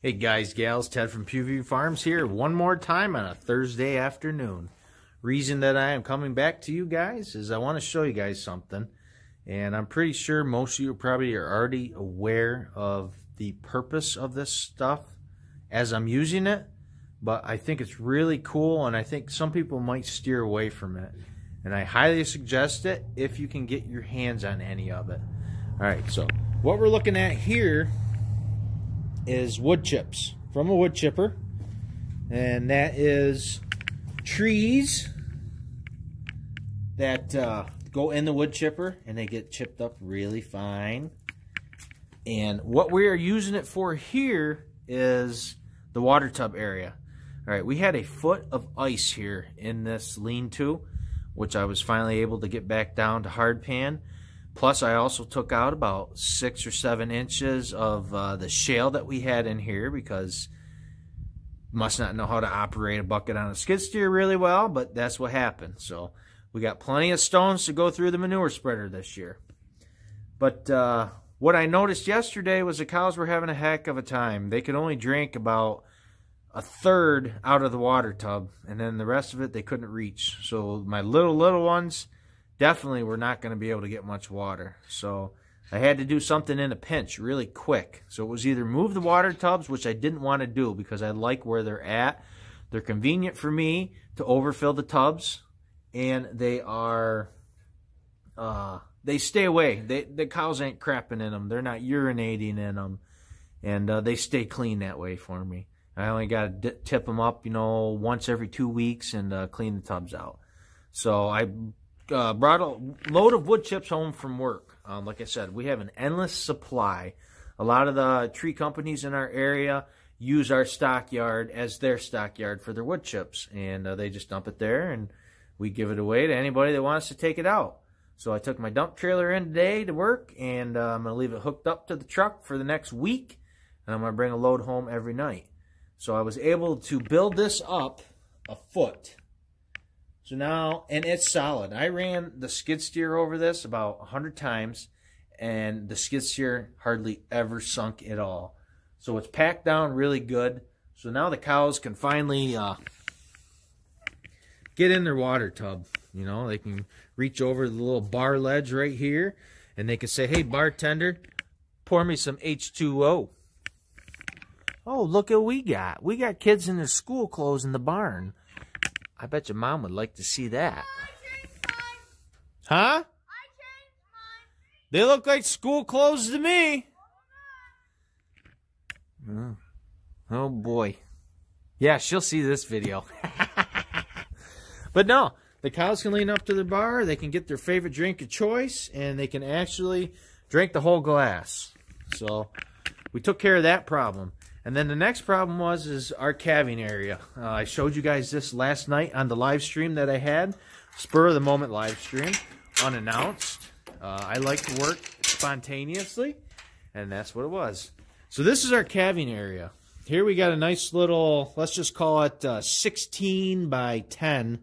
Hey guys, gals, Ted from Pewview Farms here one more time on a Thursday afternoon. Reason that I am coming back to you guys is I want to show you guys something, and I'm pretty sure most of you probably are already aware of the purpose of this stuff as I'm using it, but I think it's really cool and I think some people might steer away from it, and I highly suggest it if you can get your hands on any of it. Alright, so what we're looking at here is wood chips from a wood chipper, and that is trees that go in the wood chipper and they get chipped up really fine. And what we are using it for here is the water tub area. Alright, we had a foot of ice here in this lean-to, which I was finally able to get back down to hard pan. Plus, I also took out about 6 or 7 inches of the shale that we had in here because must not know how to operate a bucket on a skid steer really well, but that's what happened. So we got plenty of stones to go through the manure spreader this year. But what I noticed yesterday was the cows were having a heck of a time. They could only drink about a third out of the water tub, and then the rest of it they couldn't reach. So my little ones definitely were not going to be able to get much water. So I had to do something in a pinch really quick. So it was either move the water tubs, which I didn't want to do because I like where they're at. They're convenient for me to overfill the tubs, and they are they stay away. The cows ain't crapping in them. They're not urinating in them, and they stay clean that way for me. I only got to tip them up, you know, once every 2 weeks and clean the tubs out. So I brought a load of wood chips home from work. Like I said, we have an endless supply. A lot of the tree companies in our area use our stockyard as their stockyard for their wood chips, and they just dump it there, and we give it away to anybody that wants to take it out. So I took my dump trailer in today to work, and I'm going to leave it hooked up to the truck for the next week, and I'm going to bring a load home every night. So I was able to build this up a foot. So now, and it's solid. I ran the skid steer over this about 100 times, and the skid steer hardly ever sunk at all. So it's packed down really good. So now the cows can finally get in their water tub. You know, they can reach over the little bar ledge right here, and they can say, "Hey, bartender, pour me some H2O." Oh, look what we got. We got kids in their school clothes in the barn. I bet your mom would like to see that. Huh? They look like school clothes to me. Oh boy. Yeah, she'll see this video. But no, the cows can lean up to the bar. They can get their favorite drink of choice, and they can actually drink the whole glass. So we took care of that problem. And then the next problem is our calving area. I showed you guys this last night on the live stream that I had. Spur of the moment live stream, unannounced. I like to work spontaneously, and that's what it was. So this is our calving area. Here we got a nice little, let's just call it 16 by 10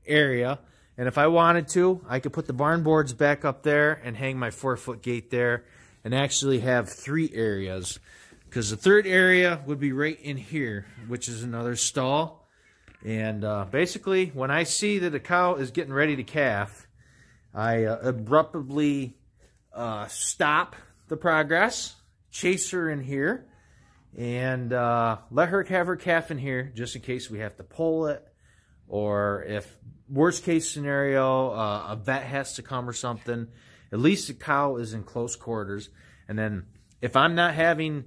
area. And if I wanted to, I could put the barn boards back up there and hang my 4-foot gate there and actually have 3 areas. Because the third area would be right in here, which is another stall. And basically, when I see that a cow is getting ready to calf, I abruptly stop the progress, chase her in here, and let her have her calf in here just in case we have to pull it. Or if, worst case scenario, a vet has to come or something, at least the cow is in close quarters. And then if I'm not having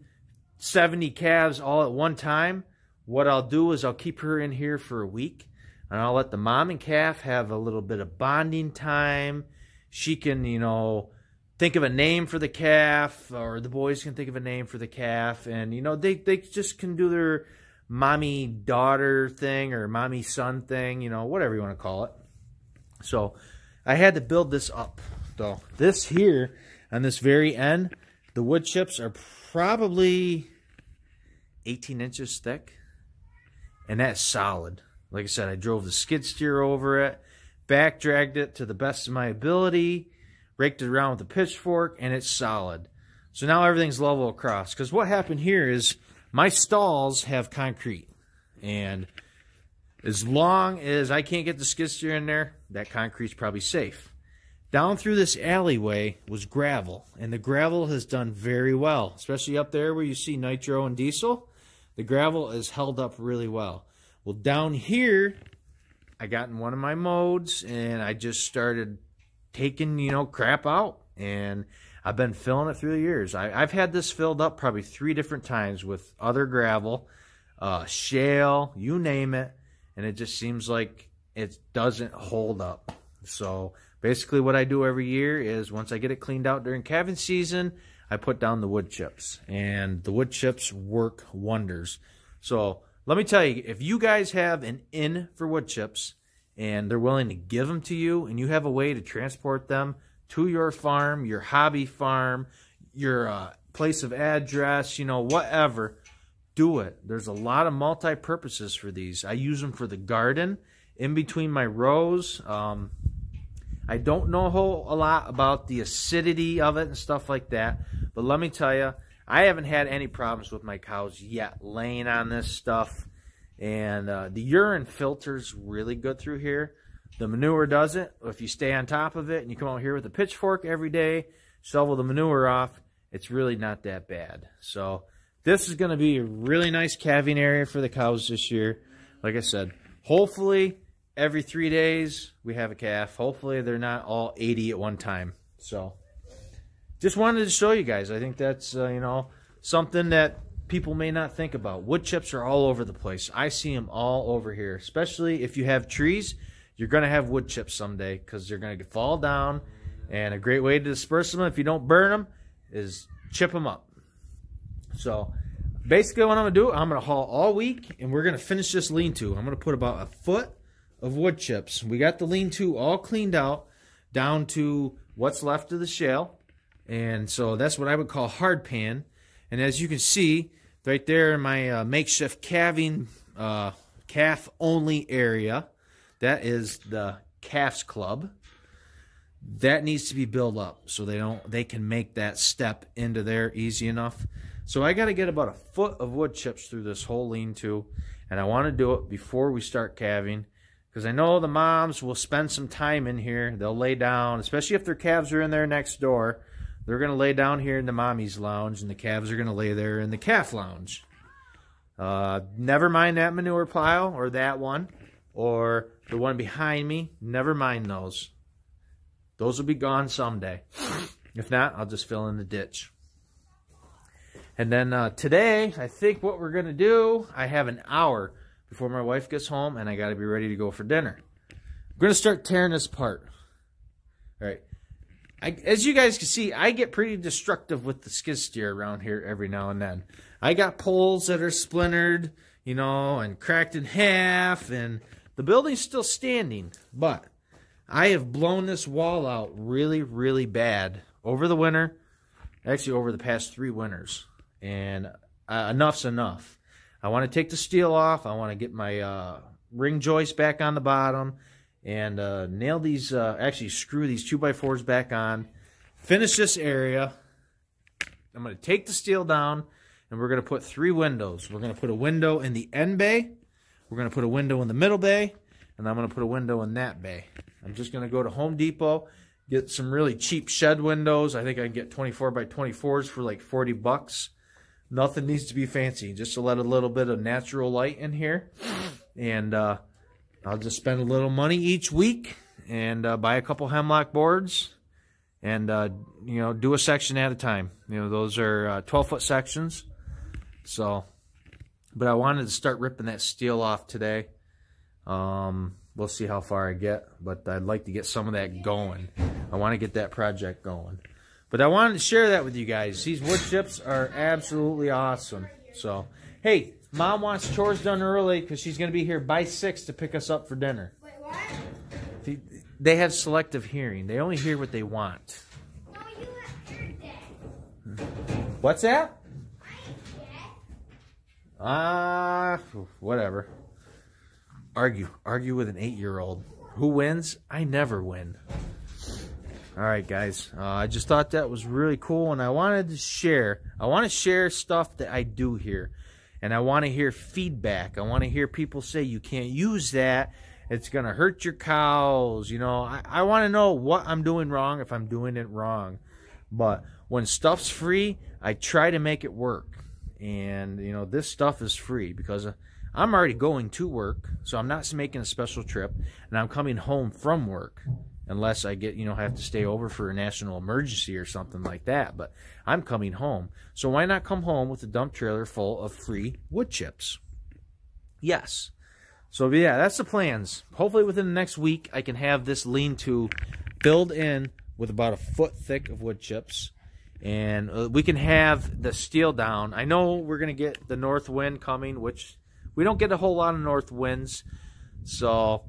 70 calves all at one time, what I'll do is I'll keep her in here for a week, and I'll let the mom and calf have a little bit of bonding time. She can, you know, think of a name for the calf, or the boys can think of a name for the calf, and, you know, they just can do their mommy-daughter thing or mommy-son thing, you know, whatever you want to call it. So I had to build this up, though. This here, on this very end, the wood chips are probably 18 inches thick, and that's solid. Like I said, I drove the skid steer over it, back dragged it to the best of my ability, raked it around with a pitchfork, and it's solid. So now everything's level across. Because what happened here is my stalls have concrete, and as long as I can't get the skid steer in there, that concrete's probably safe. Down through this alleyway was gravel, and the gravel has done very well, especially up there where you see nitro and diesel. The gravel is held up really well. Well, down here, I got in one of my modes, and I just started taking, crap out, and I've been filling it through the years. I've had this filled up probably 3 different times with other gravel, shale, you name it, and it just seems like it doesn't hold up. So basically what I do every year is once I get it cleaned out during calving season, I put down the wood chips, and the wood chips work wonders. So let me tell you, if you guys have an in for wood chips and they're willing to give them to you, and you have a way to transport them to your farm, your hobby farm, your place of address, whatever, do it. There's a lot of multi-purposes for these. I use them for the garden in between my rows. I don't know a lot about the acidity of it and stuff like that, but let me tell you, I haven't had any problems with my cows yet laying on this stuff. And the urine filters really good through here. The manure doesn't. If you stay on top of it and you come out here with a pitchfork every day, shovel the manure off, it's really not that bad. So this is going to be a really nice calving area for the cows this year. Like I said, hopefully every 3 days we have a calf. Hopefully they're not all 80 at one time. So just wanted to show you guys. I think that's, something that people may not think about. Wood chips are all over the place. I see them all over here, especially if you have trees. You're going to have wood chips someday because they're going to fall down, and a great way to disperse them if you don't burn them is chip them up. So basically what I'm going to do, I'm going to haul all week, and we're going to finish this lean-to. I'm going to put about 1 foot of wood chips. We got the lean-to all cleaned out down to what's left of the shale, and so that's what I would call hard pan. And as you can see, right there in my makeshift calving, calf-only area, that is the calf's club. That needs to be built up so they can make that step into there easy enough. So I got to get about 1 foot of wood chips through this whole lean-to, and I want to do it before we start calving, because I know the moms will spend some time in here. They'll lay down, especially if their calves are in there next door. They're going to lay down here in the mommy's lounge, and the calves are going to lay there in the calf lounge. Never mind that manure pile, or that one, or the one behind me. Never mind those. Those will be gone someday. If not, I'll just fill in the ditch. And then today, I think what we're going to do, I have an hour before my wife gets home, and I got to be ready to go for dinner. I'm going to start tearing this apart. All right. As you guys can see, I get pretty destructive with the skid steer around here every now and then. I got poles that are splintered, and cracked in half, and the building's still standing. But I have blown this wall out really, really bad over the winter, actually over the past 3 winters. And enough's enough. I want to take the steel off. I want to get my ring joist back on the bottom. And nail these, actually screw these 2x4s back on. Finish this area. I'm going to take the steel down, and we're going to put 3 windows. We're going to put a window in the end bay. We're going to put a window in the middle bay. And I'm going to put a window in that bay. I'm just going to go to Home Depot, get some really cheap shed windows. I think I can get 24x24s for like $40. Nothing needs to be fancy. Just to let a little bit of natural light in here. And I'll just spend a little money each week and buy a couple hemlock boards and, do a section at a time. Those are 12-foot sections. So, but I wanted to start ripping that steel off today. We'll see how far I get, but I'd like to get some of that going. I want to get that project going. But I wanted to share that with you guys. These wood chips are absolutely awesome. So, hey, Mom wants chores done early because she's going to be here by 6 to pick us up for dinner. Wait, what? They have selective hearing. They only hear what they want. No, you have heard that. What's that? I ain't dead. Whatever. Argue with an 8-year-old. Who wins? I never win. All right, guys. I just thought that was really cool, and I wanted to share. I want to share stuff that I do here. And I want to hear feedback. I want to hear people say, you can't use that. It's going to hurt your cows. You know, I want to know what I'm doing wrong if I'm doing it wrong. But when stuff's free, I try to make it work. And, you know, this stuff is free because I'm already going to work. So I'm not making a special trip. And I'm coming home from work. Unless I get, you know, have to stay over for a national emergency or something like that. But I'm coming home. So why not come home with a dump trailer full of free wood chips? Yes. So, yeah, that's the plans. Hopefully within the next week, I can have this lean-to filled in with about a foot thick of wood chips. And we can have the steel down. I know we're going to get the north wind coming, which we don't get a whole lot of north winds. So,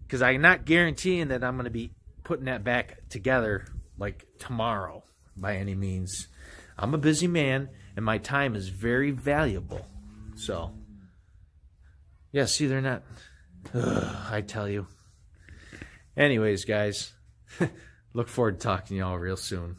because I'm not guaranteeing that I'm going to be putting that back together like tomorrow by any means. I'm a busy man and my time is very valuable. So, yeah, see, they're not. I tell you. Anyways, guys, look forward to talking to y'all real soon.